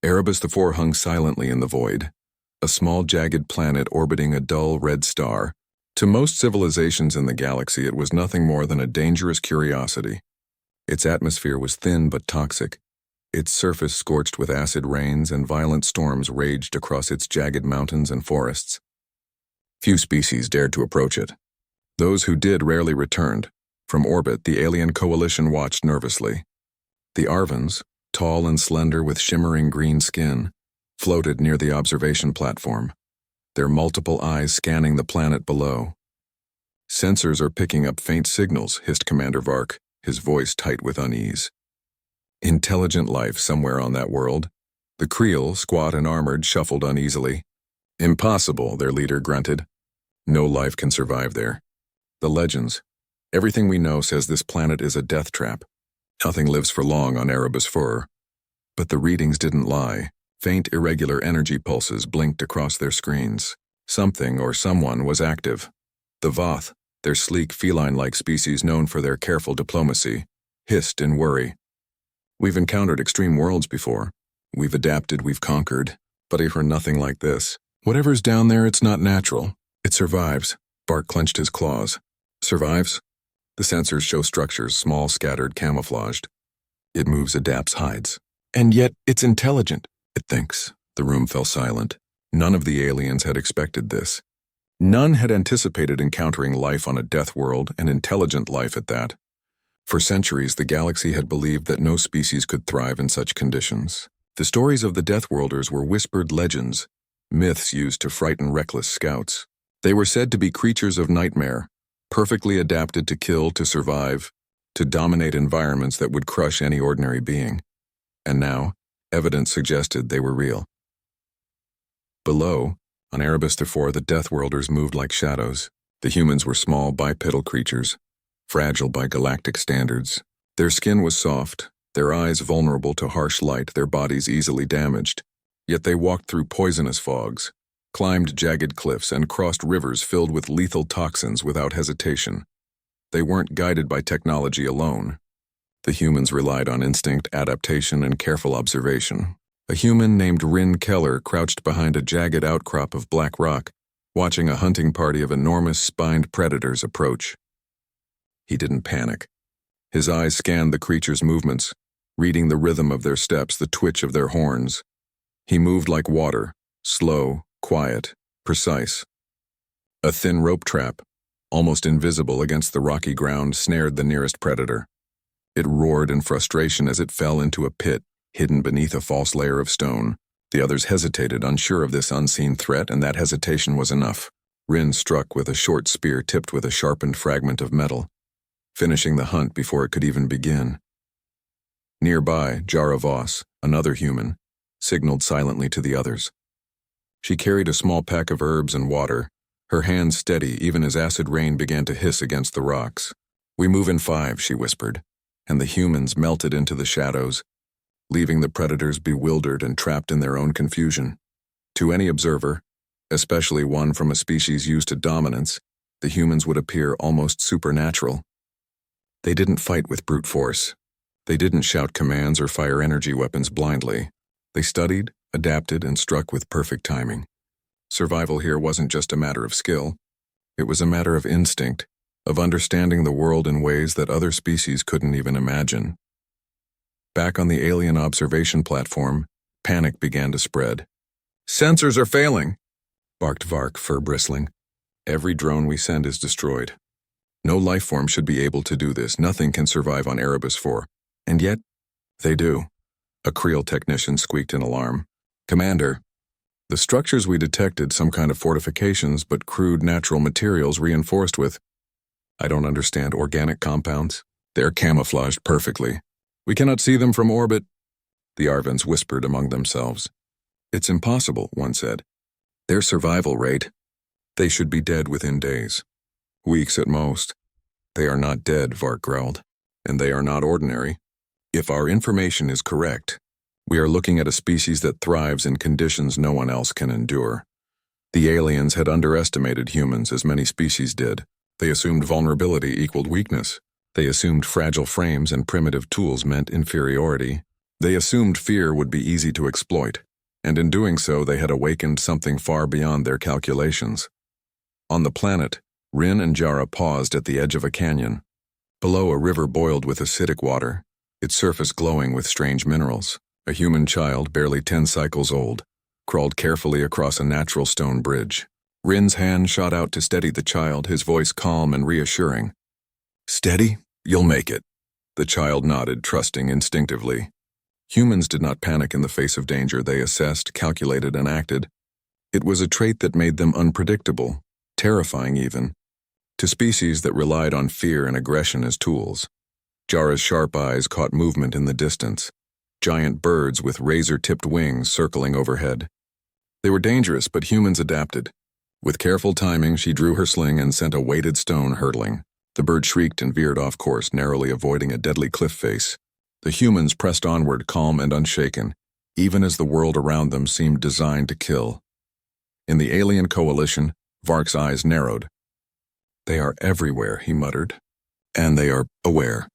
Erebus IV hung silently in the void, a small jagged planet orbiting a dull red star. To most civilizations in the galaxy, it was nothing more than a dangerous curiosity. Its atmosphere was thin but toxic. Its surface scorched with acid rains, and violent storms raged across its jagged mountains and forests. Few species dared to approach it. Those who did rarely returned. From orbit, the alien coalition watched nervously. The Arvans, tall and slender with shimmering green skin, floated near the observation platform, their multiple eyes scanning the planet below. "Sensors are picking up faint signals," hissed Commander Vark, his voice tight with unease. Intelligent life somewhere on that world. The Creel, squat and armored, shuffled uneasily. "Impossible," their leader grunted. "No life can survive there. The legends, everything we know says this planet is a death trap. Nothing lives for long on Erebus IV." But the readings didn't lie. Faint, irregular energy pulses blinked across their screens. Something or someone was active. The Voth, their sleek, feline-like species known for their careful diplomacy, hissed in worry. "We've encountered extreme worlds before. We've adapted, we've conquered, but I heard nothing like this. Whatever's down there, it's not natural. It survives." Bart clenched his claws. "Survives?" "The sensors show structures, small, scattered, camouflaged. It moves, adapts, hides. And yet, it's intelligent. It thinks." The room fell silent. None of the aliens had expected this. None had anticipated encountering life on a death world, and intelligent life at that. For centuries, the galaxy had believed that no species could thrive in such conditions. The stories of the Deathworlders were whispered legends, myths used to frighten reckless scouts. They were said to be creatures of nightmare, perfectly adapted to kill, to survive, to dominate environments that would crush any ordinary being. And now, evidence suggested they were real. Below, on Erebus IV, the Deathworlders moved like shadows. The humans were small, bipedal creatures, fragile by galactic standards. Their skin was soft, their eyes vulnerable to harsh light, their bodies easily damaged. Yet they walked through poisonous fogs, climbed jagged cliffs, and crossed rivers filled with lethal toxins without hesitation. They weren't guided by technology alone. The humans relied on instinct, adaptation, and careful observation. A human named Rin Keller crouched behind a jagged outcrop of black rock, watching a hunting party of enormous spined predators approach. He didn't panic. His eyes scanned the creatures' movements, reading the rhythm of their steps, the twitch of their horns. He moved like water, slow, quiet, precise. A thin rope trap, almost invisible against the rocky ground, snared the nearest predator. It roared in frustration as it fell into a pit, hidden beneath a false layer of stone. The others hesitated, unsure of this unseen threat, and that hesitation was enough. Rin struck with a short spear tipped with a sharpened fragment of metal, finishing the hunt before it could even begin. Nearby, Jara Voss, another human, signaled silently to the others. She carried a small pack of herbs and water, her hands steady even as acid rain began to hiss against the rocks. "We move in 5, she whispered, and the humans melted into the shadows, leaving the predators bewildered and trapped in their own confusion. To any observer, especially one from a species used to dominance, the humans would appear almost supernatural. They didn't fight with brute force. They didn't shout commands or fire energy weapons blindly. They studied, adapted, and struck with perfect timing. Survival here wasn't just a matter of skill. It was a matter of instinct, of understanding the world in ways that other species couldn't even imagine. Back on the alien observation platform, panic began to spread. "Sensors are failing," barked Vark, fur bristling. "Every drone we send is destroyed. No life form should be able to do this. Nothing can survive on Erebus IV. And yet, they do." A Creel technician squeaked in alarm. "Commander, the structures we detected, some kind of fortifications, but crude natural materials reinforced with, I don't understand, organic compounds. They're camouflaged perfectly. We cannot see them from orbit." The Arvans whispered among themselves. "It's impossible," one said. "Their survival rate, they should be dead within days. Weeks at most." "They are not dead," Vark growled. "And they are not ordinary. If our information is correct, we are looking at a species that thrives in conditions no one else can endure." The aliens had underestimated humans as many species did. They assumed vulnerability equaled weakness. They assumed fragile frames and primitive tools meant inferiority. They assumed fear would be easy to exploit, and in doing so they had awakened something far beyond their calculations. On the planet, Rin and Jara paused at the edge of a canyon. Below, a river boiled with acidic water, its surface glowing with strange minerals. A human child, barely 10 cycles old, crawled carefully across a natural stone bridge. Rin's hand shot out to steady the child, his voice calm and reassuring. "Steady? You'll make it." The child nodded, trusting instinctively. Humans did not panic in the face of danger. They assessed, calculated, and acted. It was a trait that made them unpredictable, terrifying even, to species that relied on fear and aggression as tools. Jara's sharp eyes caught movement in the distance. Giant birds with razor-tipped wings circling overhead. They were dangerous, but humans adapted. With careful timing, she drew her sling and sent a weighted stone hurtling. The bird shrieked and veered off course, narrowly avoiding a deadly cliff face. The humans pressed onward, calm and unshaken, even as the world around them seemed designed to kill. In the alien coalition, Vark's eyes narrowed. "They are everywhere," he muttered. "And they are aware.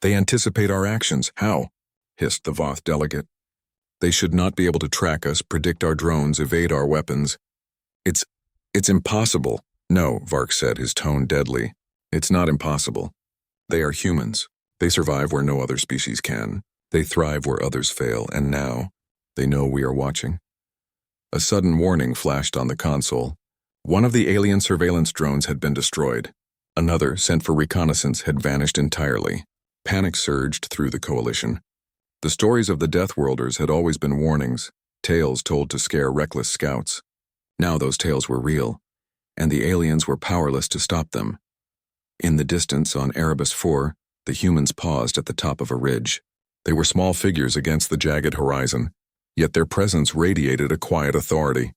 They anticipate our actions." "How?" hissed the Voth delegate. "They should not be able to track us, predict our drones, evade our weapons. It's impossible." "No," Vark said, his tone deadly. "It's not impossible. They are humans. They survive where no other species can. They thrive where others fail, and now they know we are watching." A sudden warning flashed on the console. One of the alien surveillance drones had been destroyed. Another, sent for reconnaissance, had vanished entirely. Panic surged through the coalition. The stories of the Deathworlders had always been warnings, tales told to scare reckless scouts. Now those tales were real, and the aliens were powerless to stop them. In the distance, on Erebus 4, the humans paused at the top of a ridge. They were small figures against the jagged horizon, yet their presence radiated a quiet authority.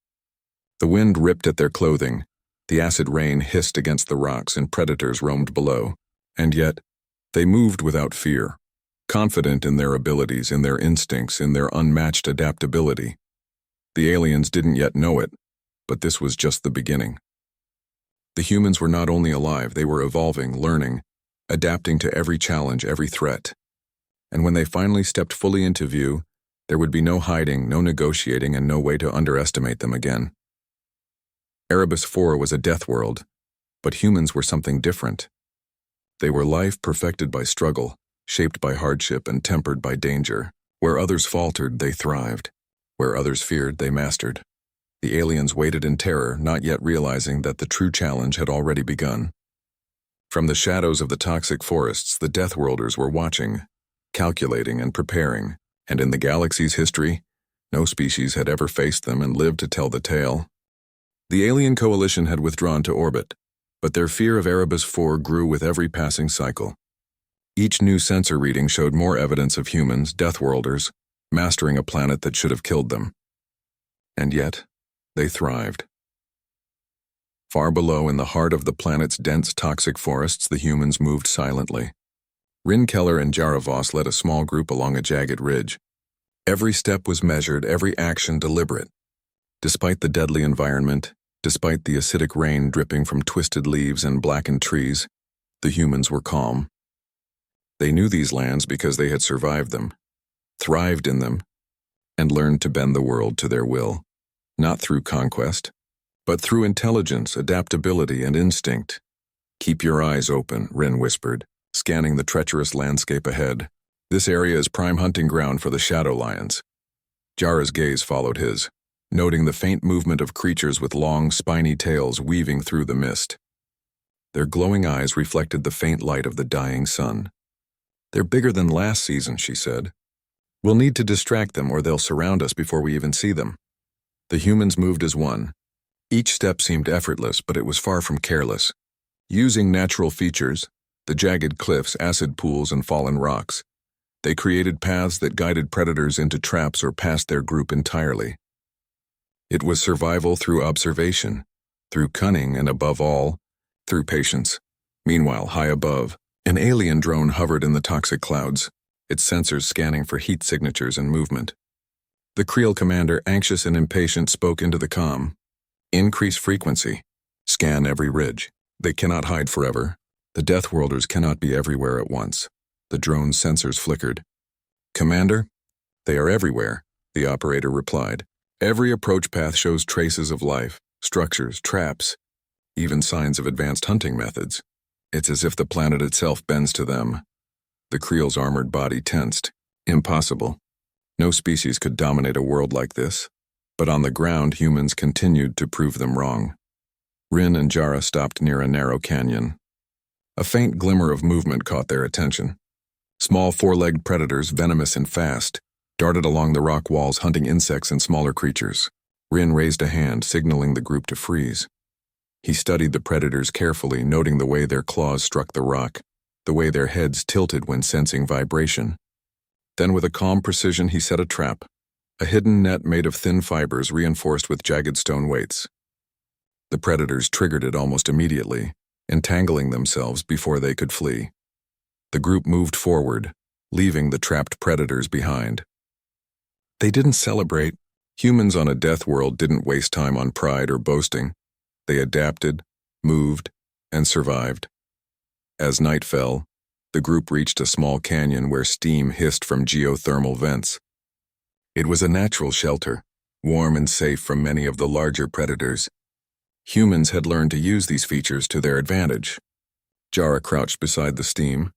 The wind ripped at their clothing, the acid rain hissed against the rocks, and predators roamed below. And yet, they moved without fear, confident in their abilities, in their instincts, in their unmatched adaptability. The aliens didn't yet know it, but this was just the beginning. The humans were not only alive, they were evolving, learning, adapting to every challenge, every threat. And when they finally stepped fully into view, there would be no hiding, no negotiating, and no way to underestimate them again. Erebus 4 was a death world, but humans were something different. They were life perfected by struggle, shaped by hardship and tempered by danger. Where others faltered, they thrived. Where others feared, they mastered. The aliens waited in terror, not yet realizing that the true challenge had already begun. From the shadows of the toxic forests, the Deathworlders were watching, calculating and preparing, and in the galaxy's history, no species had ever faced them and lived to tell the tale. The alien coalition had withdrawn to orbit, but their fear of Erebus 4 grew with every passing cycle. Each new sensor reading showed more evidence of humans, Deathworlders, mastering a planet that should have killed them. And yet, they thrived. Far below, in the heart of the planet's dense toxic forests, the humans moved silently. Rin Keller and Jara Voss led a small group along a jagged ridge. Every step was measured, every action deliberate. Despite the deadly environment, despite the acidic rain dripping from twisted leaves and blackened trees, the humans were calm. They knew these lands because they had survived them, thrived in them, and learned to bend the world to their will, not through conquest, but through intelligence, adaptability, and instinct. "Keep your eyes open," Rin whispered, scanning the treacherous landscape ahead. "This area is prime hunting ground for the shadow lions." Jara's gaze followed his, noting the faint movement of creatures with long, spiny tails weaving through the mist. Their glowing eyes reflected the faint light of the dying sun. "They're bigger than last season," she said. "We'll need to distract them or they'll surround us before we even see them." The humans moved as one. Each step seemed effortless, but it was far from careless. Using natural features, the jagged cliffs, acid pools, and fallen rocks, they created paths that guided predators into traps or past their group entirely. It was survival through observation, through cunning, and above all, through patience. Meanwhile, high above, an alien drone hovered in the toxic clouds, its sensors scanning for heat signatures and movement. The Creel commander, anxious and impatient, spoke into the comm. "Increase frequency. Scan every ridge. They cannot hide forever. The Deathworlders cannot be everywhere at once." The drone's sensors flickered. "Commander?" They are everywhere, the operator replied. Every approach path shows traces of life, structures, traps, even signs of advanced hunting methods. It's as if the planet itself bends to them. The Creel's armored body tensed. Impossible. No species could dominate a world like this. But on the ground, humans continued to prove them wrong. Rin and Jara stopped near a narrow canyon. A faint glimmer of movement caught their attention. Small four-legged predators, venomous and fast, darted along the rock walls hunting insects and smaller creatures. Rin raised a hand, signaling the group to freeze. He studied the predators carefully, noting the way their claws struck the rock, the way their heads tilted when sensing vibration. Then with a calm precision he set a trap, a hidden net made of thin fibers reinforced with jagged stone weights. The predators triggered it almost immediately, entangling themselves before they could flee. The group moved forward, leaving the trapped predators behind. They didn't celebrate. Humans on a death world didn't waste time on pride or boasting. They adapted, moved, and survived. As night fell, the group reached a small canyon where steam hissed from geothermal vents. It was a natural shelter, warm and safe from many of the larger predators. Humans had learned to use these features to their advantage. Jara crouched beside the steam,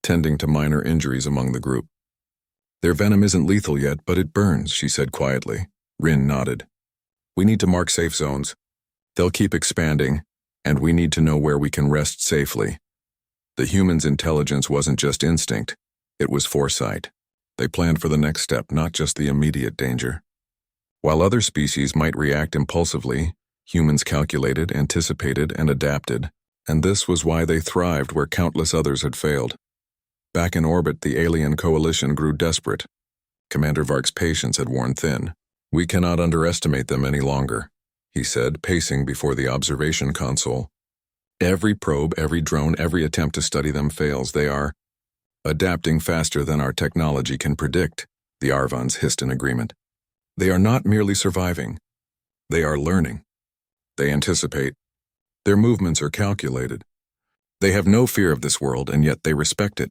tending to minor injuries among the group. Their venom isn't lethal yet, but it burns, she said quietly. Rin nodded. We need to mark safe zones. They'll keep expanding, and we need to know where we can rest safely. The humans' intelligence wasn't just instinct, it was foresight. They planned for the next step, not just the immediate danger. While other species might react impulsively, humans calculated, anticipated, and adapted, and this was why they thrived where countless others had failed. Back in orbit, the alien coalition grew desperate. Commander Vark's patience had worn thin. We cannot underestimate them any longer, he said, pacing before the observation console. Every probe, every drone, every attempt to study them fails. They are adapting faster than our technology can predict, the Arvons hissed in agreement. They are not merely surviving. They are learning. They anticipate. Their movements are calculated. They have no fear of this world, and yet they respect it.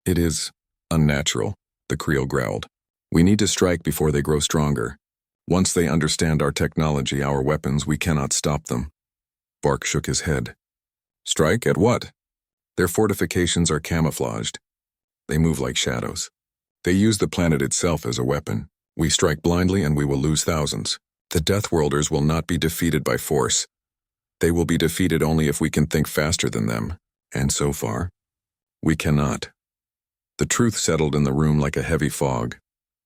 It is unnatural, the Creel growled. We need to strike before they grow stronger. Once they understand our technology, our weapons, we cannot stop them. Vark shook his head. Strike at what? Their fortifications are camouflaged. They move like shadows. They use the planet itself as a weapon. We strike blindly and we will lose thousands. The Deathworlders will not be defeated by force. They will be defeated only if we can think faster than them. And so far, we cannot. The truth settled in the room like a heavy fog.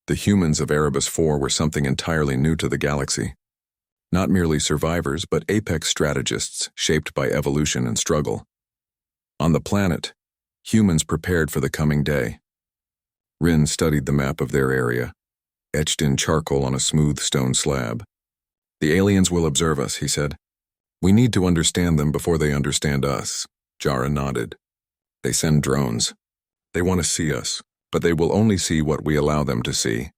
The humans of Erebus IV were something entirely new to the galaxy. Not merely survivors, but apex strategists shaped by evolution and struggle. On the planet, humans prepared for the coming day. Rin studied the map of their area, etched in charcoal on a smooth stone slab. The aliens will observe us, he said. We need to understand them before they understand us. Jara nodded. They send drones. They want to see us, but they will only see what we allow them to see.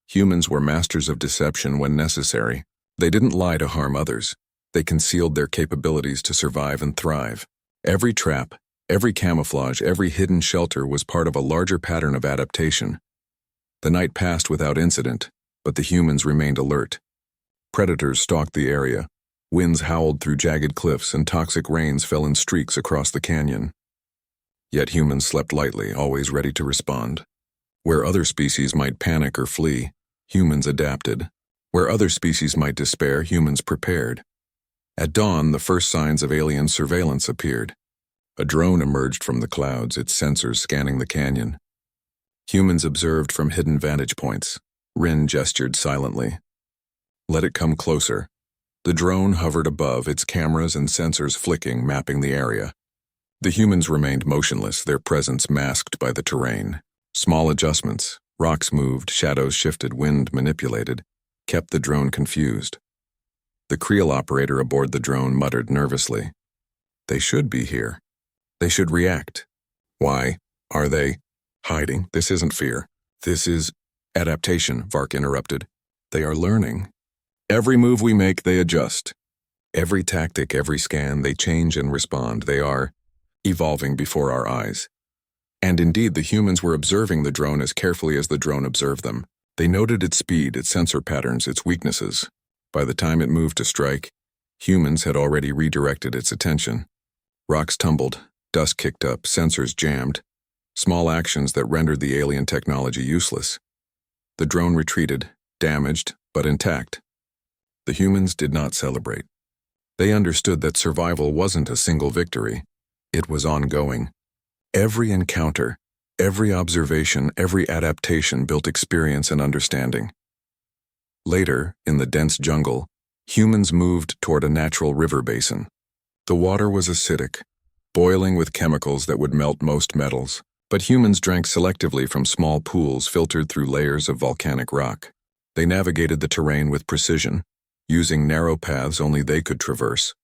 Humans were masters of deception when necessary. They didn't lie to harm others. They concealed their capabilities to survive and thrive. Every trap, every camouflage, every hidden shelter was part of a larger pattern of adaptation. The night passed without incident, but the humans remained alert. Predators stalked the area. Winds howled through jagged cliffs and toxic rains fell in streaks across the canyon. Yet humans slept lightly, always ready to respond. Where other species might panic or flee, humans adapted. Where other species might despair, humans prepared. At dawn, the first signs of alien surveillance appeared. A drone emerged from the clouds, its sensors scanning the canyon. Humans observed from hidden vantage points. Rin gestured silently. Let it come closer. The drone hovered above, its cameras and sensors flicking, mapping the area. The humans remained motionless, their presence masked by the terrain. Small adjustments, rocks moved, shadows shifted, wind manipulated, kept the drone confused. The Creel operator aboard the drone muttered nervously. They should be here. They should react. Why are they hiding? This isn't fear. This is adaptation, Vark interrupted. They are learning. Every move we make, they adjust. Every tactic, every scan, they change and respond. They are evolving before our eyes. And indeed, the humans were observing the drone as carefully as the drone observed them. They noted its speed, its sensor patterns, its weaknesses. By the time it moved to strike, humans had already redirected its attention. Rocks tumbled, dust kicked up, sensors jammed, small actions that rendered the alien technology useless. The drone retreated, damaged, but intact. The humans did not celebrate. They understood that survival wasn't a single victory. It was ongoing. Every encounter, every observation, every adaptation built experience and understanding. Later, in the dense jungle, humans moved toward a natural river basin. The water was acidic, boiling with chemicals that would melt most metals, but humans drank selectively from small pools filtered through layers of volcanic rock. They navigated the terrain with precision, using narrow paths only they could traverse.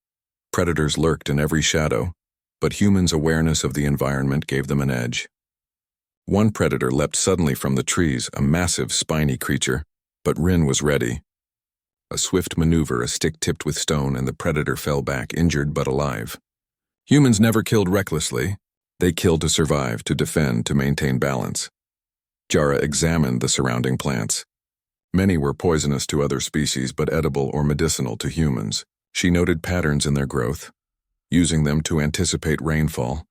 Predators lurked in every shadow, but humans' awareness of the environment gave them an edge. One predator leapt suddenly from the trees, a massive, spiny creature, but Rin was ready. A swift maneuver, a stick tipped with stone, and the predator fell back, injured but alive. Humans never killed recklessly. They killed to survive, to defend, to maintain balance. Jara examined the surrounding plants. Many were poisonous to other species, but edible or medicinal to humans. She noted patterns in their growth, using them to anticipate rainfall,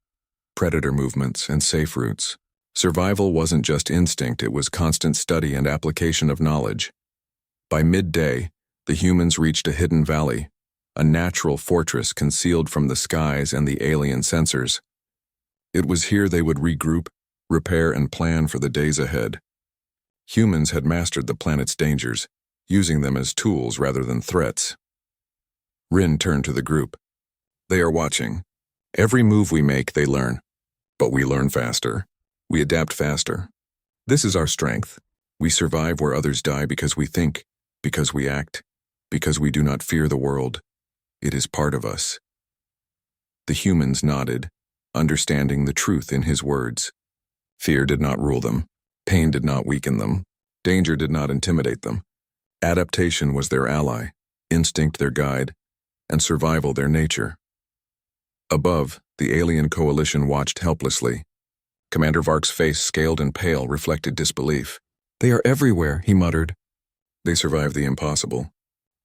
predator movements, and safe routes. Survival wasn't just instinct, it was constant study and application of knowledge. By midday, the humans reached a hidden valley, a natural fortress concealed from the skies and the alien sensors. It was here they would regroup, repair, and plan for the days ahead. Humans had mastered the planet's dangers, using them as tools rather than threats. Rin turned to the group. They are watching. Every move we make, they learn. But we learn faster. We adapt faster. This is our strength. We survive where others die because we think, because we act, because we do not fear the world. It is part of us. The humans nodded, understanding the truth in his words. Fear did not rule them. Pain did not weaken them. Danger did not intimidate them. Adaptation was their ally, instinct their guide, and survival their nature. Above, the alien coalition watched helplessly. Commander Vark's face, scaled and pale, reflected disbelief. They are everywhere, he muttered. They survive the impossible.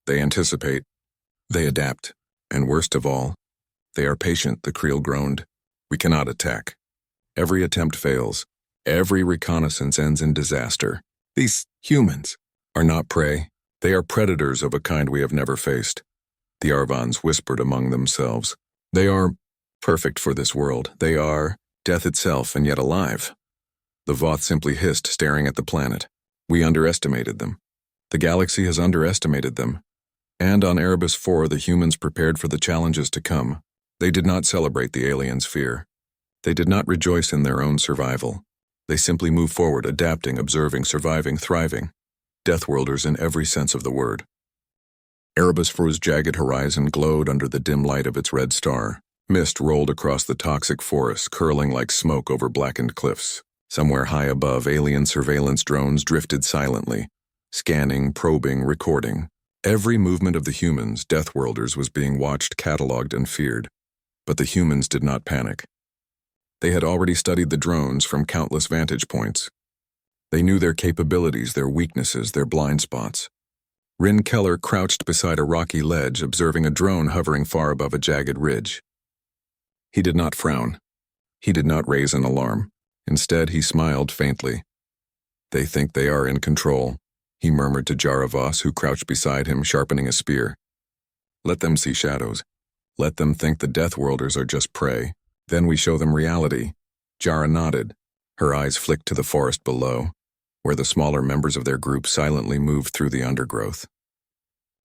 They anticipate. They adapt. And worst of all, they are patient, the Creel groaned. We cannot attack. Every attempt fails. Every reconnaissance ends in disaster. These humans are not prey. They are predators of a kind we have never faced. The Arvans whispered among themselves. They are perfect for this world. They are death itself and yet alive. The Voth simply hissed, staring at the planet. We underestimated them. The galaxy has underestimated them. And on Erebus 4, the humans prepared for the challenges to come. They did not celebrate the aliens' fear. They did not rejoice in their own survival. They simply moved forward, adapting, observing, surviving, thriving. Deathworlders in every sense of the word. Erebus 4's jagged horizon glowed under the dim light of its red star. Mist rolled across the toxic forest, curling like smoke over blackened cliffs. Somewhere high above, alien surveillance drones drifted silently, scanning, probing, recording. Every movement of the humans, Deathworlders, was being watched, catalogued, and feared. But the humans did not panic. They had already studied the drones from countless vantage points. They knew their capabilities, their weaknesses, their blind spots. Rin Keller crouched beside a rocky ledge, observing a drone hovering far above a jagged ridge. He did not frown. He did not raise an alarm. Instead, he smiled faintly. They think they are in control, he murmured to Jara Voss, who crouched beside him, sharpening a spear. Let them see shadows. Let them think the Deathworlders are just prey. Then we show them reality. Jara nodded. Her eyes flicked to the forest below, where the smaller members of their group silently moved through the undergrowth.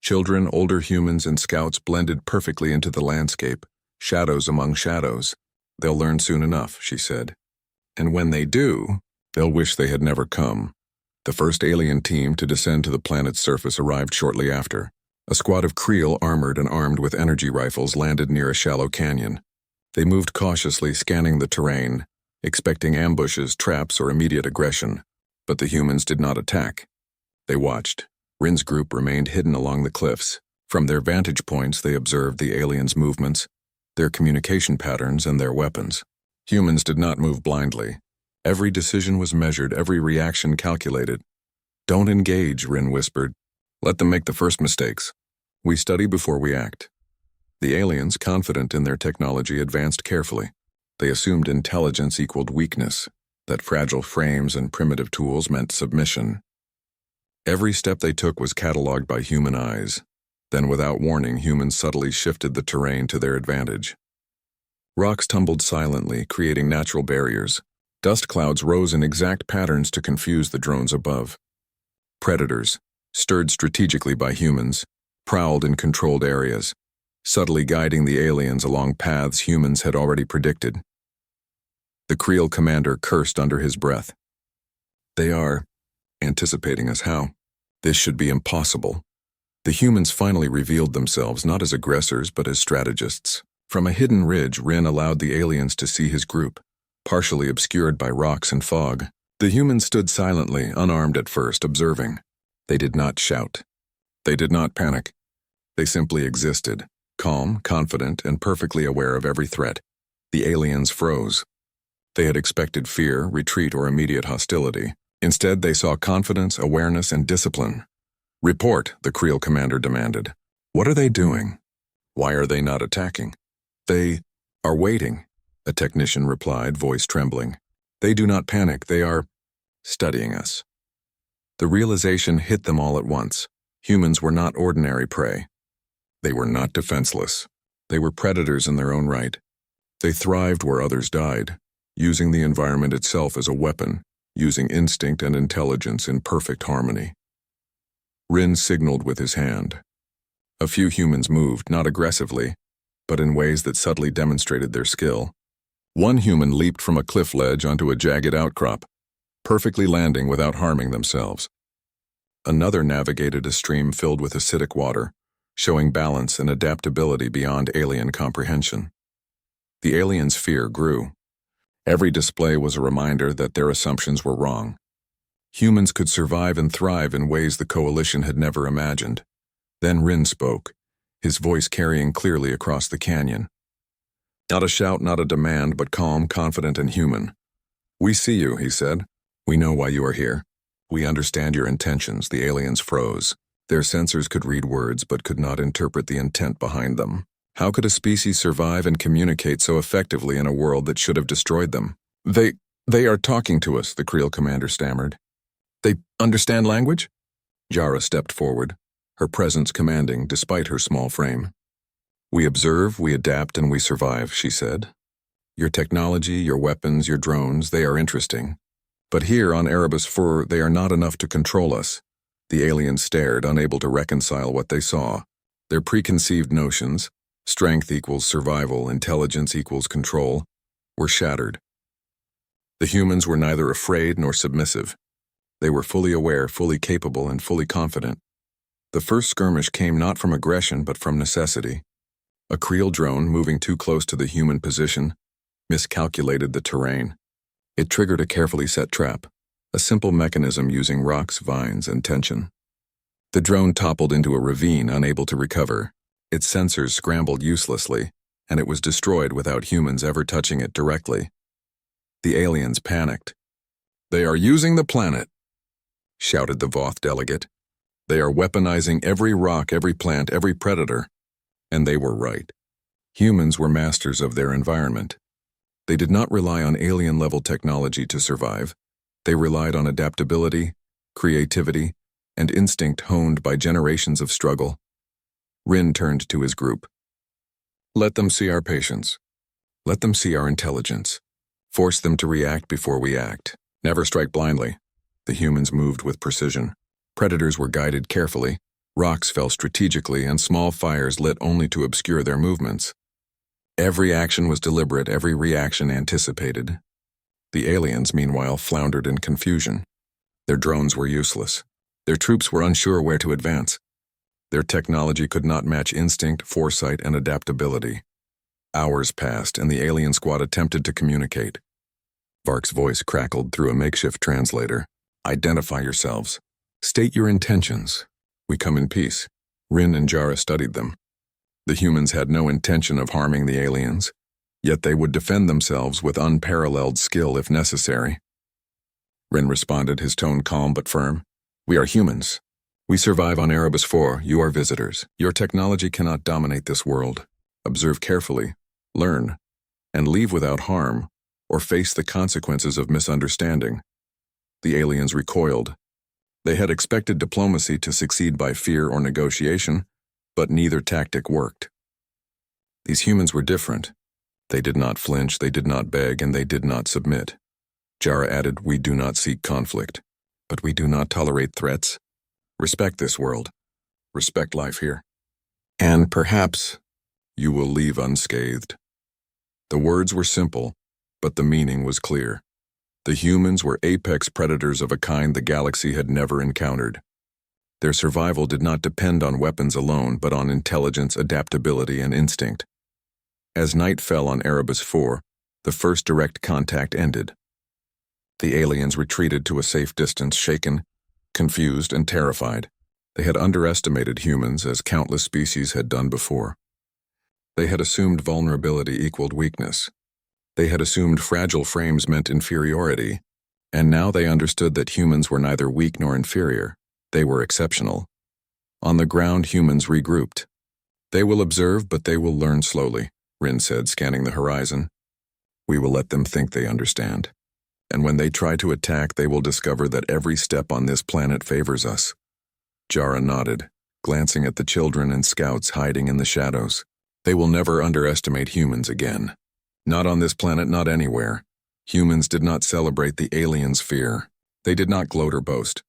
Children, older humans, and scouts blended perfectly into the landscape, shadows among shadows. They'll learn soon enough, she said. And when they do, they'll wish they had never come. The first alien team to descend to the planet's surface arrived shortly after. A squad of Creel, armored and armed with energy rifles, landed near a shallow canyon. They moved cautiously, scanning the terrain, expecting ambushes, traps, or immediate aggression. But the humans did not attack. They watched. Rin's group remained hidden along the cliffs. From their vantage points, they observed the aliens' movements, their communication patterns, and their weapons. Humans did not move blindly. Every decision was measured, every reaction calculated. Don't engage, Rin whispered. Let them make the first mistakes. We study before we act. The aliens, confident in their technology, advanced carefully. They assumed intelligence equaled weakness, that fragile frames and primitive tools meant submission. Every step they took was catalogued by human eyes. Then, without warning, humans subtly shifted the terrain to their advantage. Rocks tumbled silently, creating natural barriers. Dust clouds rose in exact patterns to confuse the drones above. Predators, stirred strategically by humans, prowled in controlled areas, subtly guiding the aliens along paths humans had already predicted. The Creel commander cursed under his breath. They are anticipating us. How? This should be impossible. The humans finally revealed themselves not as aggressors but as strategists. From a hidden ridge, Rin allowed the aliens to see his group, partially obscured by rocks and fog. The humans stood silently, unarmed at first, observing. They did not shout. They did not panic. They simply existed, calm, confident, and perfectly aware of every threat. The aliens froze. They had expected fear, retreat, or immediate hostility. Instead, they saw confidence, awareness, and discipline. Report, the Creel commander demanded. What are they doing? Why are they not attacking? They are waiting, a technician replied, voice trembling. They do not panic, they are studying us. The realization hit them all at once. Humans were not ordinary prey. They were not defenseless. They were predators in their own right. They thrived where others died, using the environment itself as a weapon, using instinct and intelligence in perfect harmony. Rin signaled with his hand. A few humans moved, not aggressively, but in ways that subtly demonstrated their skill. One human leaped from a cliff ledge onto a jagged outcrop, perfectly landing without harming themselves. Another navigated a stream filled with acidic water, showing balance and adaptability beyond alien comprehension. The aliens' fear grew. Every display was a reminder that their assumptions were wrong. Humans could survive and thrive in ways the coalition had never imagined. Then Rin spoke, his voice carrying clearly across the canyon. Not a shout, not a demand, but calm, confident, and human. We see you, he said. We know why you are here. We understand your intentions. The aliens froze. Their sensors could read words but could not interpret the intent behind them. How could a species survive and communicate so effectively in a world that should have destroyed them? They are talking to us, the Creel commander stammered. They understand language? Jara stepped forward, her presence commanding despite her small frame. We observe, we adapt, and we survive, she said. Your technology, your weapons, your drones, they are interesting. But here on Erebus IV, they are not enough to control us. The aliens stared, unable to reconcile what they saw. Their preconceived notions, strength equals survival, intelligence equals control, were shattered. The humans were neither afraid nor submissive. They were fully aware, fully capable, and fully confident. The first skirmish came not from aggression but from necessity. A Creel drone, moving too close to the human position, miscalculated the terrain. It triggered a carefully set trap, a simple mechanism using rocks, vines, and tension. The drone toppled into a ravine, unable to recover. Its sensors scrambled uselessly, and it was destroyed without humans ever touching it directly. The aliens panicked. They are using the planet, shouted the Voth delegate. They are weaponizing every rock, every plant, every predator. And they were right. Humans were masters of their environment. They did not rely on alien-level technology to survive. They relied on adaptability, creativity, and instinct honed by generations of struggle. Rin turned to his group. Let them see our patience. Let them see our intelligence. Force them to react before we act. Never strike blindly. The humans moved with precision. Predators were guided carefully. Rocks fell strategically, and small fires lit only to obscure their movements. Every action was deliberate, every reaction anticipated. The aliens, meanwhile, floundered in confusion. Their drones were useless. Their troops were unsure where to advance. Their technology could not match instinct, foresight, and adaptability. Hours passed, and the alien squad attempted to communicate. Vark's voice crackled through a makeshift translator. Identify yourselves. State your intentions. We come in peace. Rin and Jara studied them. The humans had no intention of harming the aliens, yet they would defend themselves with unparalleled skill if necessary. Rin responded, his tone calm but firm. We are humans. We survive on Erebus 4. You are visitors. Your technology cannot dominate this world. Observe carefully, learn, and leave without harm, or face the consequences of misunderstanding. The aliens recoiled. They had expected diplomacy to succeed by fear or negotiation, but neither tactic worked. These humans were different. They did not flinch, they did not beg, and they did not submit. Jara added, "We do not seek conflict, but we do not tolerate threats. Respect this world. Respect life here. And perhaps you will leave unscathed." The words were simple, but the meaning was clear. The humans were apex predators of a kind the galaxy had never encountered. Their survival did not depend on weapons alone, but on intelligence, adaptability, and instinct. As night fell on Erebus 4, the first direct contact ended. The aliens retreated to a safe distance, shaken, confused, and terrified. They had underestimated humans, as countless species had done before. They had assumed vulnerability equaled weakness. They had assumed fragile frames meant inferiority, and now they understood that humans were neither weak nor inferior. They were exceptional. On the ground, humans regrouped. "They will observe, but they will learn slowly," Rin said, scanning the horizon. "We will let them think they understand. And when they try to attack, they will discover that every step on this planet favors us." Jara nodded, glancing at the children and scouts hiding in the shadows. "They will never underestimate humans again. Not on this planet, not anywhere." Humans did not celebrate the aliens' fear. They did not gloat or boast.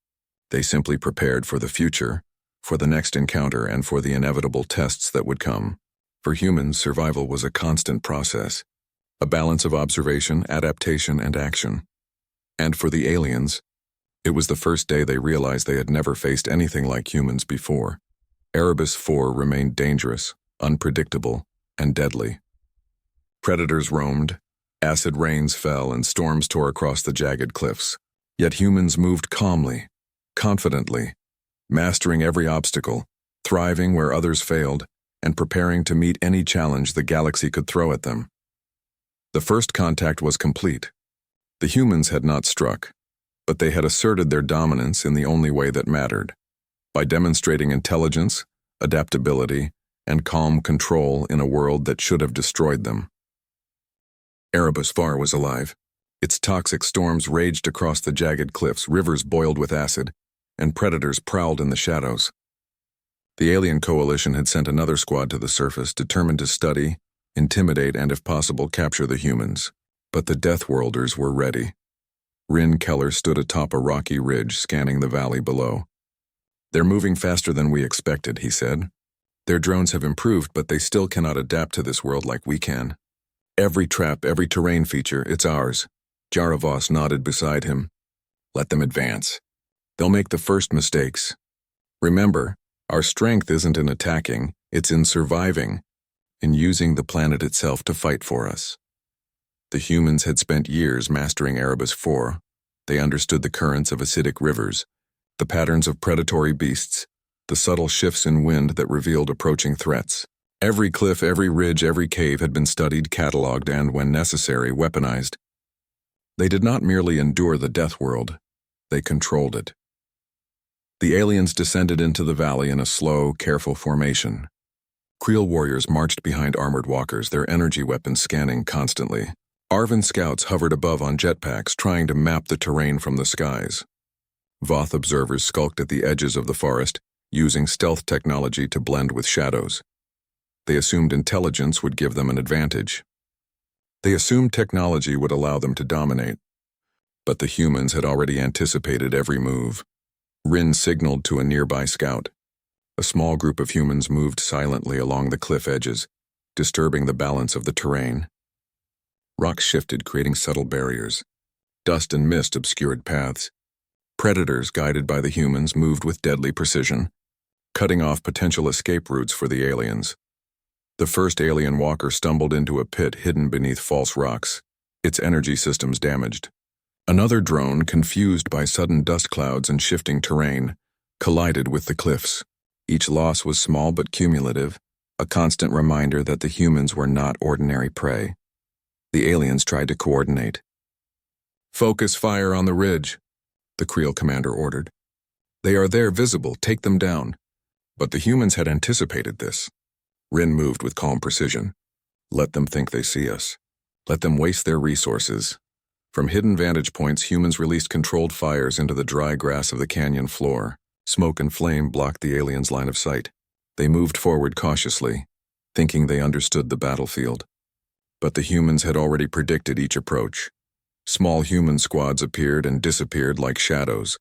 They simply prepared for the future, for the next encounter, and for the inevitable tests that would come. For humans, survival was a constant process, a balance of observation, adaptation, and action. And for the aliens, it was the first day they realized they had never faced anything like humans before. Erebus 4 remained dangerous, unpredictable, and deadly. Predators roamed, acid rains fell, and storms tore across the jagged cliffs. Yet humans moved calmly, confidently, mastering every obstacle, thriving where others failed, and preparing to meet any challenge the galaxy could throw at them. The first contact was complete. The humans had not struck, but they had asserted their dominance in the only way that mattered, by demonstrating intelligence, adaptability, and calm control in a world that should have destroyed them. Erebus 4 was alive. Its toxic storms raged across the jagged cliffs, rivers boiled with acid, and predators prowled in the shadows. The alien coalition had sent another squad to the surface, determined to study, intimidate, and if possible, capture the humans. But the Deathworlders were ready. Rin Keller stood atop a rocky ridge, scanning the valley below. "They're moving faster than we expected," he said. "Their drones have improved, but they still cannot adapt to this world like we can. Every trap, every terrain feature, it's ours." Jara Voss nodded beside him. "Let them advance. They'll make the first mistakes. Remember, our strength isn't in attacking, it's in surviving, in using the planet itself to fight for us." The humans had spent years mastering Erebus 4. They understood the currents of acidic rivers, the patterns of predatory beasts, the subtle shifts in wind that revealed approaching threats. Every cliff, every ridge, every cave had been studied, catalogued, and, when necessary, weaponized. They did not merely endure the death world, they controlled it. The aliens descended into the valley in a slow, careful formation. Creel warriors marched behind armored walkers, their energy weapons scanning constantly. Arvan scouts hovered above on jetpacks, trying to map the terrain from the skies. Voth observers skulked at the edges of the forest, using stealth technology to blend with shadows. They assumed intelligence would give them an advantage. They assumed technology would allow them to dominate. But the humans had already anticipated every move. Rin signaled to a nearby scout. A small group of humans moved silently along the cliff edges, disturbing the balance of the terrain. Rocks shifted, creating subtle barriers. Dust and mist obscured paths. Predators, guided by the humans, moved with deadly precision, cutting off potential escape routes for the aliens. The first alien walker stumbled into a pit hidden beneath false rocks, its energy systems damaged. Another drone, confused by sudden dust clouds and shifting terrain, collided with the cliffs. Each loss was small but cumulative, a constant reminder that the humans were not ordinary prey. The aliens tried to coordinate. "Focus fire on the ridge," the Creel commander ordered. They are there, visible, take them down. But the humans had anticipated this. Rin moved with calm precision. Let them think they see us. Let them waste their resources. From hidden vantage points, humans released controlled fires into the dry grass of the canyon floor. Smoke and flame blocked the aliens' line of sight. They moved forward cautiously, thinking they understood the battlefield. But the humans had already predicted each approach. Small human squads appeared and disappeared like shadows,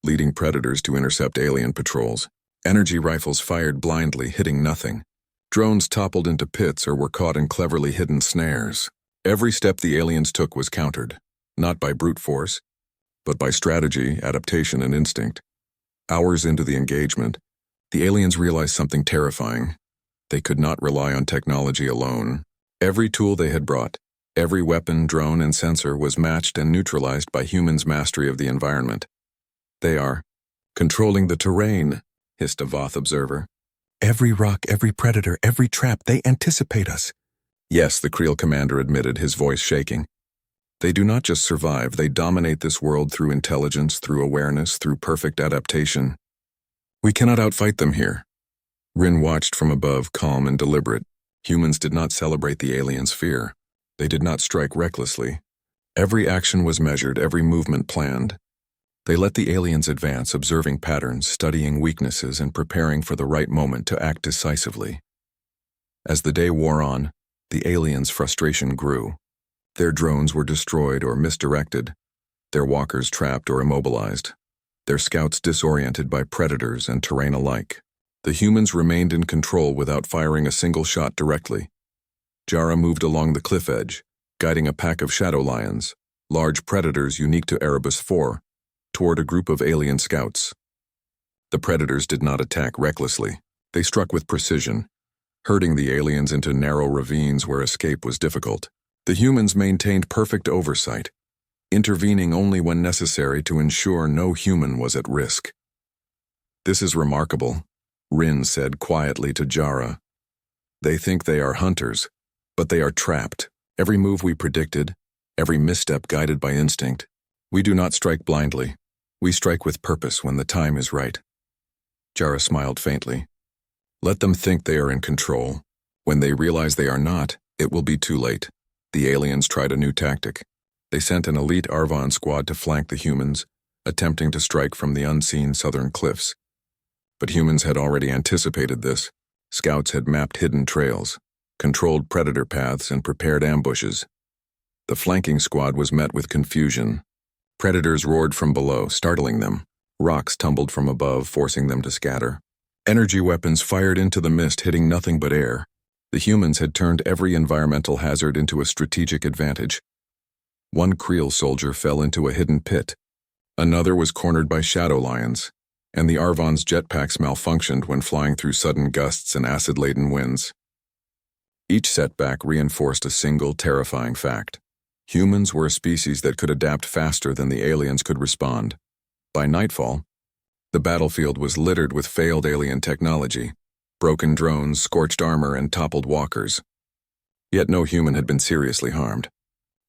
leading predators to intercept alien patrols. Energy rifles fired blindly, hitting nothing. Drones toppled into pits or were caught in cleverly hidden snares. Every step the aliens took was countered, not by brute force, but by strategy, adaptation, and instinct. Hours into the engagement, the aliens realized something terrifying. They could not rely on technology alone. Every tool they had brought, every weapon, drone, and sensor was matched and neutralized by humans' mastery of the environment. They are controlling the terrain, hissed a Voth observer. Every rock, every predator, every trap, they anticipate us. Yes, the Creel commander admitted, his voice shaking. They do not just survive, they dominate this world through intelligence, through awareness, through perfect adaptation. We cannot outfight them here. Rin watched from above, calm and deliberate. Humans did not celebrate the aliens' fear. They did not strike recklessly. Every action was measured, every movement planned. They let the aliens advance, observing patterns, studying weaknesses, and preparing for the right moment to act decisively. As the day wore on, the aliens' frustration grew. Their drones were destroyed or misdirected, their walkers trapped or immobilized, their scouts disoriented by predators and terrain alike. The humans remained in control without firing a single shot directly. Jara moved along the cliff edge, guiding a pack of shadow lions, large predators unique to Erebus IV, toward a group of alien scouts. The predators did not attack recklessly. They struck with precision, herding the aliens into narrow ravines where escape was difficult. The humans maintained perfect oversight, intervening only when necessary to ensure no human was at risk. This is remarkable, Rin said quietly to Jara. They think they are hunters, but they are trapped. Every move we predicted, every misstep guided by instinct. We do not strike blindly. We strike with purpose when the time is right. Jara smiled faintly. Let them think they are in control. When they realize they are not, it will be too late. The aliens tried a new tactic. They sent an elite Arvon squad to flank the humans, attempting to strike from the unseen southern cliffs. But humans had already anticipated this. Scouts had mapped hidden trails, controlled predator paths, and prepared ambushes. The flanking squad was met with confusion. Predators roared from below, startling them. Rocks tumbled from above, forcing them to scatter. Energy weapons fired into the mist, hitting nothing but air. The humans had turned every environmental hazard into a strategic advantage. One Creel soldier fell into a hidden pit. Another was cornered by shadow lions, and the Arvon's jetpacks malfunctioned when flying through sudden gusts and acid-laden winds. Each setback reinforced a single terrifying fact. Humans were a species that could adapt faster than the aliens could respond. By nightfall, the battlefield was littered with failed alien technology, broken drones, scorched armor, and toppled walkers. Yet no human had been seriously harmed.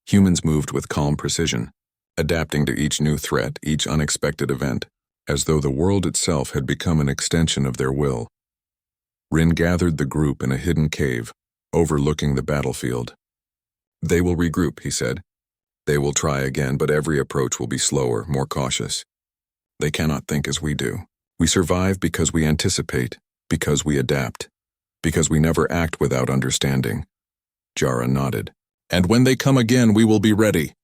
Humans moved with calm precision, adapting to each new threat, each unexpected event, as though the world itself had become an extension of their will. Rin gathered the group in a hidden cave, overlooking the battlefield. They will regroup, he said. They will try again, but every approach will be slower, more cautious. They cannot think as we do. We survive because we anticipate, because we adapt, because we never act without understanding. Jara nodded. And when they come again, we will be ready.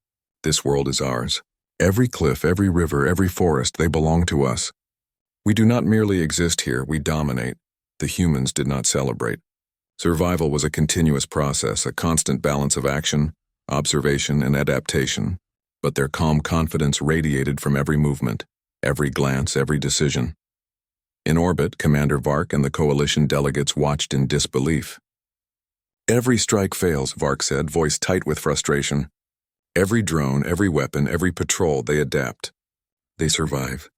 This world is ours. Every cliff, every river, every forest, they belong to us. We do not merely exist here, we dominate. The humans did not celebrate. Survival was a continuous process, a constant balance of action, observation, and adaptation. But their calm confidence radiated from every movement, every glance, every decision. In orbit, Commander Vark and the Coalition delegates watched in disbelief. Every strike fails, Vark said, voice tight with frustration. Every drone, every weapon, every patrol, they adapt. They survive.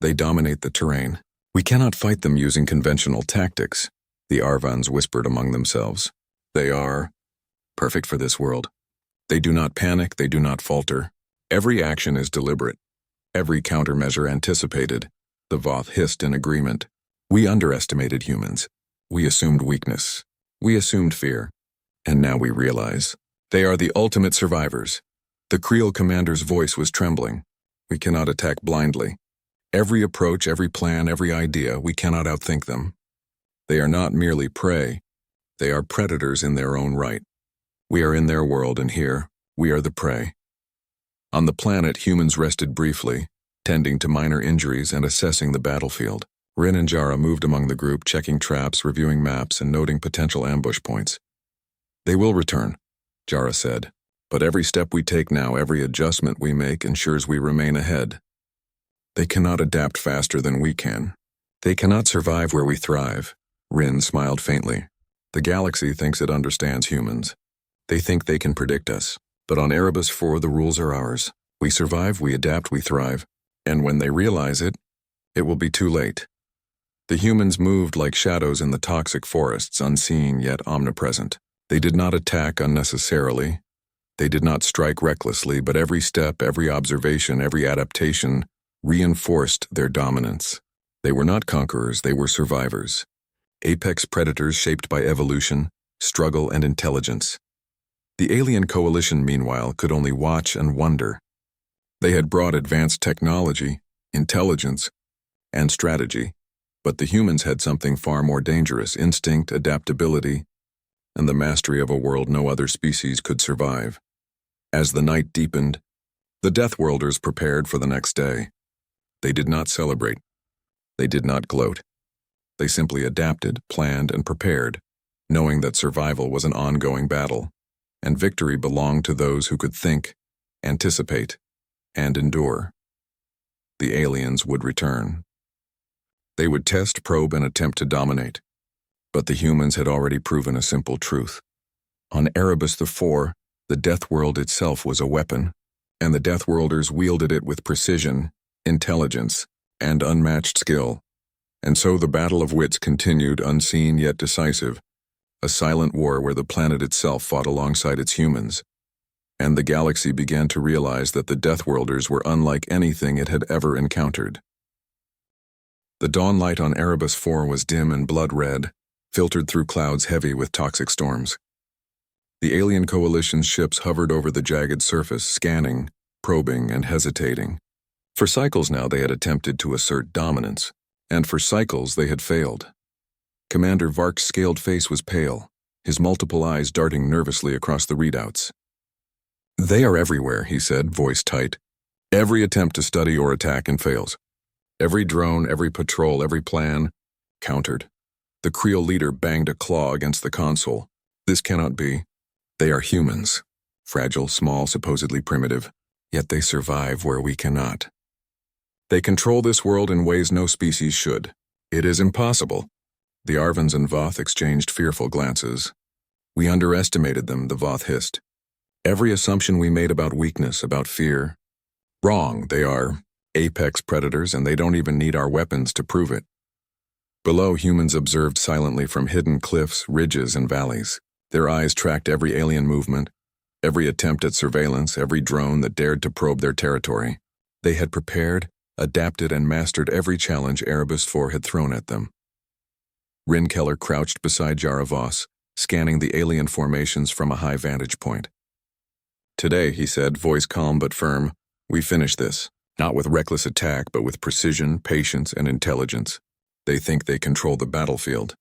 They dominate the terrain. We cannot fight them using conventional tactics, the Arvons whispered among themselves. They are perfect for this world. They do not panic, they do not falter. Every action is deliberate. Every countermeasure anticipated. The Voth hissed in agreement. We underestimated humans. We assumed weakness. We assumed fear. And now we realize they are the ultimate survivors. The Creel commander's voice was trembling. We cannot attack blindly. Every approach, every plan, every idea, we cannot outthink them. They are not merely prey. They are predators in their own right. We are in their world, and here, we are the prey. On the planet, humans rested briefly, tending to minor injuries and assessing the battlefield. Rin and Jara moved among the group, checking traps, reviewing maps, and noting potential ambush points. They will return, Jara said. But every step we take now, every adjustment we make ensures we remain ahead. They cannot adapt faster than we can. They cannot survive where we thrive. Rin smiled faintly. The galaxy thinks it understands humans. They think they can predict us. But on Erebus 4, the rules are ours. We survive, we adapt, we thrive. And when they realize it, it will be too late. The humans moved like shadows in the toxic forests, unseen yet omnipresent. They did not attack unnecessarily. They did not strike recklessly, but every step, every observation, every adaptation reinforced their dominance. They were not conquerors, they were survivors. Apex predators shaped by evolution, struggle, and intelligence. The alien coalition, meanwhile, could only watch and wonder. They had brought advanced technology, intelligence, and strategy, but the humans had something far more dangerous: instinct, adaptability, and the mastery of a world no other species could survive. As the night deepened, the Deathworlders prepared for the next day. They did not celebrate. They did not gloat. They simply adapted, planned, and prepared, knowing that survival was an ongoing battle, and victory belonged to those who could think, anticipate, and endure. The aliens would return. They would test, probe, and attempt to dominate. But the humans had already proven a simple truth. On Erebus IV, the Death World itself was a weapon, and the Deathworlders wielded it with precision, intelligence, and unmatched skill. And so the battle of wits continued, unseen yet decisive, a silent war where the planet itself fought alongside its humans. And the galaxy began to realize that the Deathworlders were unlike anything it had ever encountered. The dawn light on Erebus IV was dim and blood-red, filtered through clouds heavy with toxic storms. The alien coalition's ships hovered over the jagged surface, scanning, probing, and hesitating. For cycles now they had attempted to assert dominance, and for cycles they had failed. Commander Vark's scaled face was pale, his multiple eyes darting nervously across the readouts. "They are everywhere," he said, voice tight. "Every attempt to study or attack and fails. Every drone, every patrol, every plan, countered." The Creel leader banged a claw against the console. "This cannot be. They are humans. Fragile, small, supposedly primitive. Yet they survive where we cannot. They control this world in ways no species should. It is impossible." The Arvans and Voth exchanged fearful glances. "We underestimated them," the Voth hissed. "Every assumption we made about weakness, about fear. Wrong. They are apex predators, and they don't even need our weapons to prove it." Below, humans observed silently from hidden cliffs, ridges, and valleys. Their eyes tracked every alien movement, every attempt at surveillance, every drone that dared to probe their territory. They had prepared, adapted, and mastered every challenge Erebus IV had thrown at them. Rin Keller crouched beside Jara Voss, scanning the alien formations from a high vantage point. "Today," he said, voice calm but firm, "we finish this, not with reckless attack, but with precision, patience, and intelligence. They think they control the battlefield.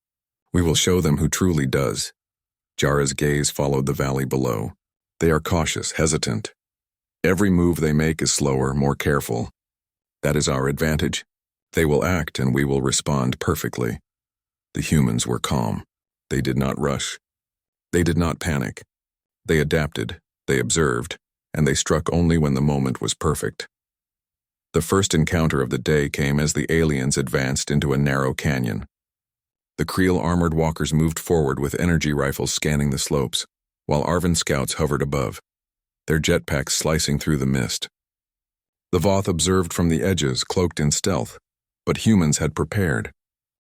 We will show them who truly does." Jara's gaze followed the valley below. "They are cautious, hesitant. Every move they make is slower, more careful. That is our advantage. They will act, and we will respond perfectly." The humans were calm. They did not rush. They did not panic. They adapted, they observed, and they struck only when the moment was perfect. The first encounter of the day came as the aliens advanced into a narrow canyon. The Creel armored walkers moved forward with energy rifles scanning the slopes, while Arvan scouts hovered above, their jetpacks slicing through the mist. The Voth observed from the edges, cloaked in stealth, but humans had prepared.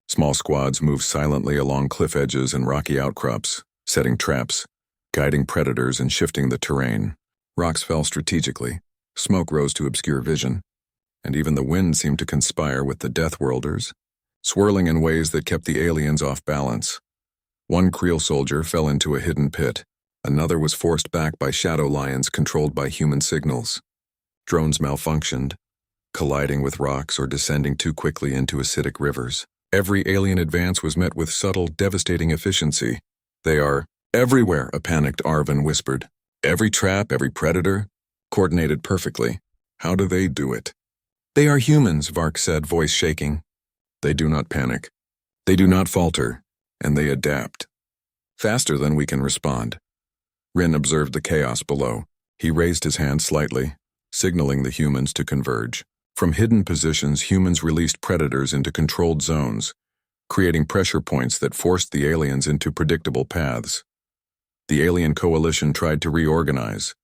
Small squads moved silently along cliff edges and rocky outcrops, setting traps, guiding predators and shifting the terrain. Rocks fell strategically. Smoke rose to obscure vision. and even the wind seemed to conspire with the Deathworlders, swirling in ways that kept the aliens off balance. One Creel soldier fell into a hidden pit. Another was forced back by shadow lions controlled by human signals. Drones malfunctioned, colliding with rocks or descending too quickly into acidic rivers. Every alien advance was met with subtle, devastating efficiency. "They are everywhere," a panicked Arvin whispered. "Every trap, every predator, coordinated perfectly. How do they do it?" "They are humans," Vark said, voice shaking. "They do not panic. They do not falter, and they adapt. Faster than we can respond." Rin observed the chaos below. He raised his hand slightly, signaling the humans to converge. From hidden positions, humans released predators into controlled zones, creating pressure points that forced the aliens into predictable paths. The alien coalition tried to reorganize,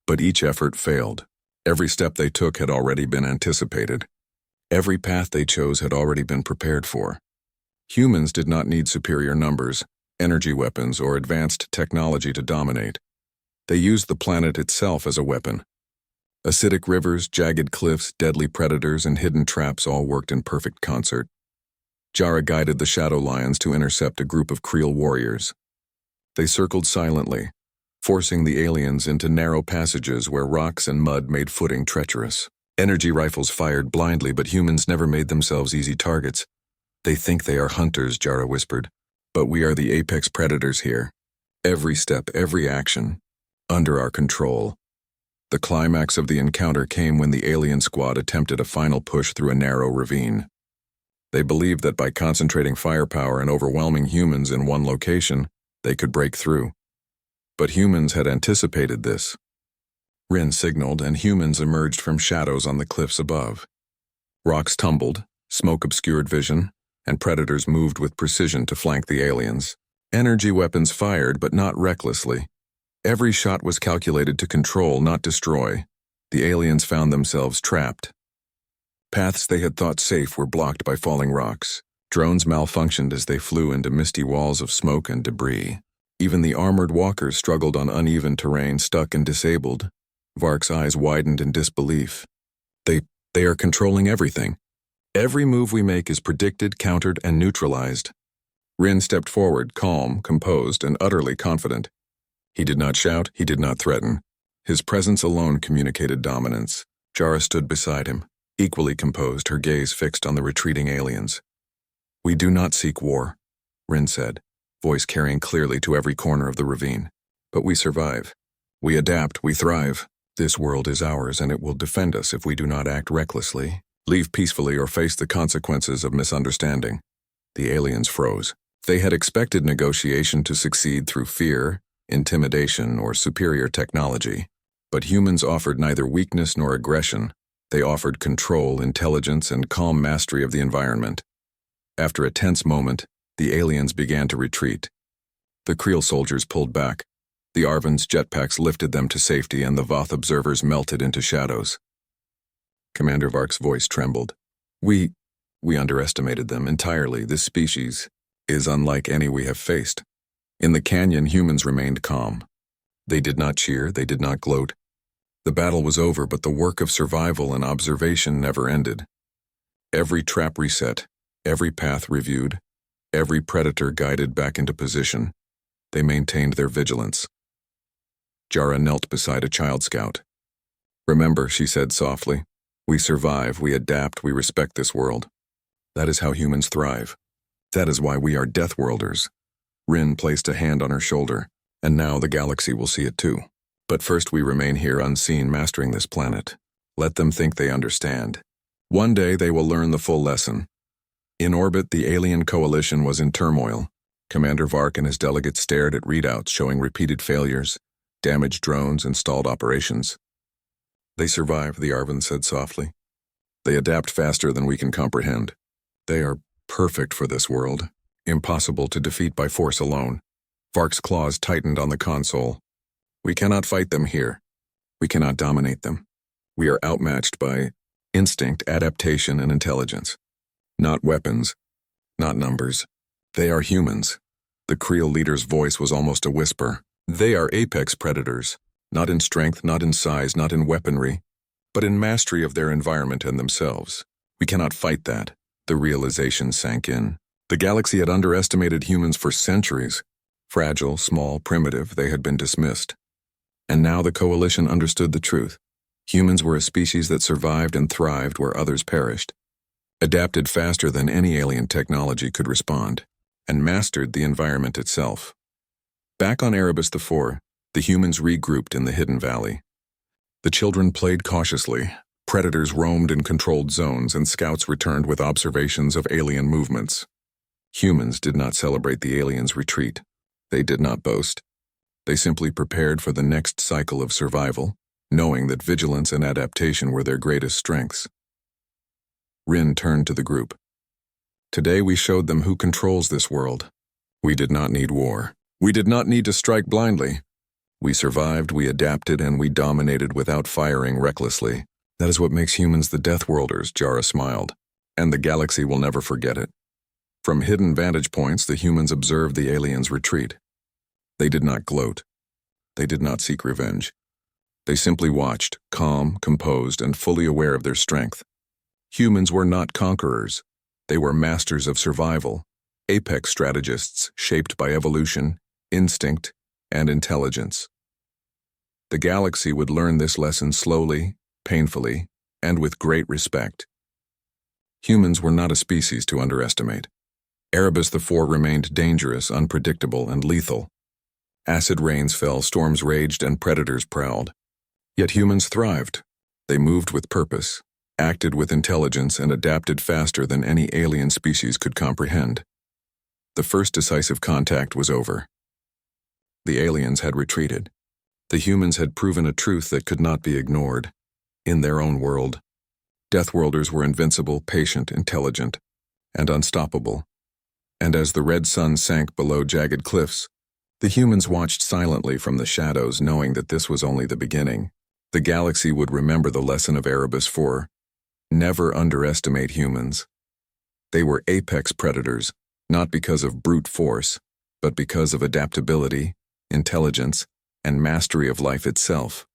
but each effort failed. Every step they took had already been anticipated. Every path they chose had already been prepared for. Humans did not need superior numbers, energy weapons, or advanced technology to dominate. They used the planet itself as a weapon. Acidic rivers, jagged cliffs, deadly predators, and hidden traps all worked in perfect concert. Jara guided the shadow lions to intercept a group of Creel warriors. They circled silently, forcing the aliens into narrow passages where rocks and mud made footing treacherous. Energy rifles fired blindly, but humans never made themselves easy targets. "They think they are hunters," Jara whispered, "but we are the apex predators here. Every step, every action, under our control." The climax of the encounter came when the alien squad attempted a final push through a narrow ravine. They believed that by concentrating firepower and overwhelming humans in one location, they could break through. But humans had anticipated this. Rin signaled, and humans emerged from shadows on the cliffs above. Rocks tumbled, smoke obscured vision, and predators moved with precision to flank the aliens. Energy weapons fired, but not recklessly. Every shot was calculated to control, not destroy. The aliens found themselves trapped. Paths they had thought safe were blocked by falling rocks. Drones malfunctioned as they flew into misty walls of smoke and debris. Even the armored walkers struggled on uneven terrain, stuck and disabled. Vark's eyes widened in disbelief. They are controlling everything. Every move we make is predicted, countered, and neutralized." Rin stepped forward, calm, composed, and utterly confident. He did not shout, he did not threaten. His presence alone communicated dominance. Jara stood beside him, equally composed, her gaze fixed on the retreating aliens. "We do not seek war," Rin said, voice carrying clearly to every corner of the ravine. "But we survive. We adapt, we thrive. This world is ours, and it will defend us if we do not act recklessly, leave peacefully, or face the consequences of misunderstanding." The aliens froze. They had expected negotiation to succeed through fear, intimidation, or superior technology. But humans offered neither weakness nor aggression. They offered control, intelligence, and calm mastery of the environment. After a tense moment, the aliens began to retreat. The Creel soldiers pulled back. The Arvin's jetpacks lifted them to safety, and the Voth observers melted into shadows. Commander Vark's voice trembled. We underestimated them entirely. This species is unlike any we have faced." In the canyon, humans remained calm. They did not cheer, they did not gloat. The battle was over, but the work of survival and observation never ended. Every trap reset, every path reviewed, every predator guided back into position. They maintained their vigilance. Jara knelt beside a child scout. "Remember," she said softly, "we survive, we adapt, we respect this world. That is how humans thrive. That is why we are Deathworlders." Rin placed a hand on her shoulder, "And now the galaxy will see it too. But first we remain here unseen, mastering this planet. Let them think they understand. One day they will learn the full lesson." In orbit, the alien coalition was in turmoil. Commander Vark and his delegates stared at readouts showing repeated failures, damaged drones, and stalled operations. "They survive," the Arvin said softly. "They adapt faster than we can comprehend. They are perfect for this world. Impossible to defeat by force alone." Vark's claws tightened on the console. "We cannot fight them here. We cannot dominate them. We are outmatched by instinct, adaptation, and intelligence. Not weapons, not numbers. They are humans." The Creel leader's voice was almost a whisper. "They are apex predators, not in strength, not in size, not in weaponry, but in mastery of their environment and themselves. We cannot fight that. The realization sank in. The galaxy had underestimated humans for centuries. Fragile, small, primitive, they had been dismissed. And now the coalition understood the truth. Humans were a species that survived and thrived where others perished, adapted faster than any alien technology could respond, and mastered the environment itself. Back on Erebus IV, the humans regrouped in the hidden valley. The children played cautiously. Predators roamed in controlled zones, and scouts returned with observations of alien movements. Humans did not celebrate the aliens' retreat. They did not boast. They simply prepared for the next cycle of survival, knowing that vigilance and adaptation were their greatest strengths. Rin turned to the group. Today we showed them who controls this world. We did not need war. We did not need to strike blindly. We survived, we adapted, and we dominated without firing recklessly. That is what makes humans the Deathworlders, Jara smiled, and the galaxy will never forget it. From hidden vantage points, the humans observed the aliens' retreat. They did not gloat. They did not seek revenge. They simply watched, calm, composed, and fully aware of their strength. Humans were not conquerors. They were masters of survival, apex strategists shaped by evolution, instinct, and intelligence. The galaxy would learn this lesson slowly, painfully, and with great respect. Humans were not a species to underestimate. Erebus IV remained dangerous, unpredictable, and lethal. Acid rains fell, storms raged, and predators prowled. Yet humans thrived. They moved with purpose, acted with intelligence, and adapted faster than any alien species could comprehend. The first decisive contact was over. The aliens had retreated. The humans had proven a truth that could not be ignored. In their own world, Deathworlders were invincible, patient, intelligent, and unstoppable. And as the red sun sank below jagged cliffs, the humans watched silently from the shadows, knowing that this was only the beginning. The galaxy would remember the lesson of Erebus IV. Never underestimate humans. They were apex predators, not because of brute force, but because of adaptability, intelligence, and mastery of life itself.